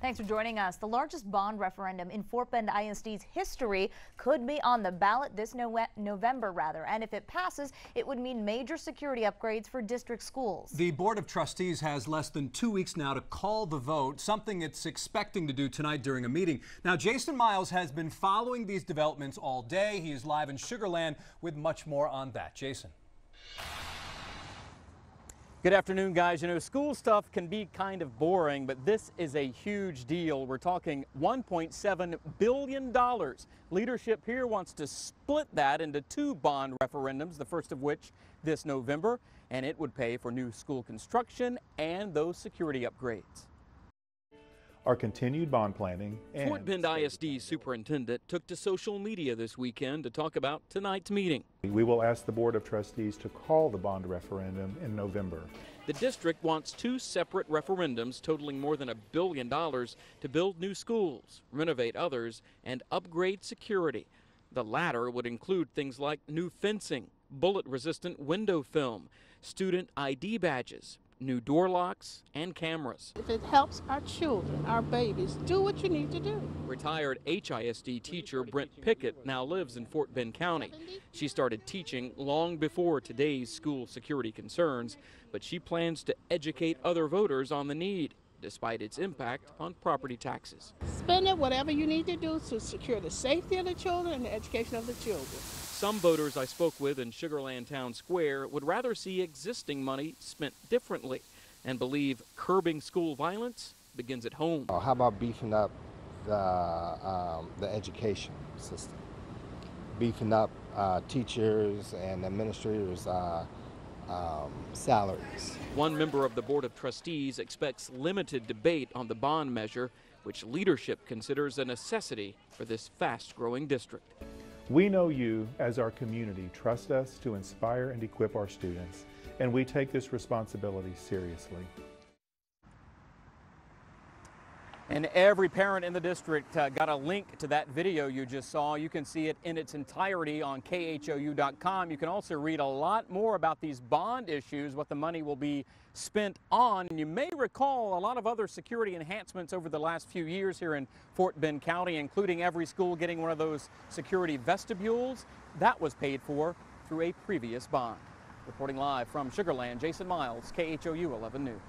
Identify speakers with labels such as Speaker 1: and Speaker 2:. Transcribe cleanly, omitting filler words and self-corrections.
Speaker 1: Thanks for joining us. The largest bond referendum in Fort Bend ISD's history could be on the ballot this November, and if it passes, it would mean major security upgrades for district schools.
Speaker 2: The Board of Trustees has less than 2 weeks now to call the vote, something it's expecting to do tonight during a meeting. Now, Jason Miles has been following these developments all day. He is live in Sugar Land with much more on that. Jason.
Speaker 3: Good afternoon, guys. You know, school stuff can be kind of boring, but this is a huge deal. We're talking $1.7 billion. Leadership here wants to split that into 2 bond referendums, the first of which this November, and it would pay for new school construction and those security upgrades.
Speaker 4: Our continued bond planning.
Speaker 3: Fort Bend ISD superintendent took to social media this weekend to talk about tonight's meeting.
Speaker 4: We will ask the Board of Trustees to call the bond referendum in November.
Speaker 3: The district wants 2 separate referendums totaling more than $1 billion to build new schools, renovate others, and upgrade security. The latter would include things like new fencing, bullet-resistant window film, student ID badges, new door locks, and cameras.
Speaker 5: If it helps our children, our babies, do what you need to do.
Speaker 3: Retired HISD teacher Brent Pickett now lives in Fort Bend County. She started teaching long before today's school security concerns, but she plans to educate other voters on the need, despite its impact on property taxes.
Speaker 5: Spend it whatever you need to do to secure the safety of the children and the education of the children.
Speaker 3: Some voters I spoke with in Sugar Land Town Square would rather see existing money spent differently and believe curbing school violence begins at home.
Speaker 6: How about beefing up the education system? Beefing up teachers and administrators' salaries.
Speaker 3: One member of the Board of Trustees expects limited debate on the bond measure, which leadership considers a necessity for this fast-growing district.
Speaker 4: We know you, as our community, trust us to inspire and equip our students, and we take this responsibility seriously.
Speaker 3: And every parent in the district got a link to that video you just saw. You can see it in its entirety on khou.com. You can also read a lot more about these bond issues, what the money will be spent on. And you may recall a lot of other security enhancements over the last few years here in Fort Bend County, including every school getting one of those security vestibules. That was paid for through a previous bond. Reporting live from Sugar Land, Jason Miles, KHOU 11 News.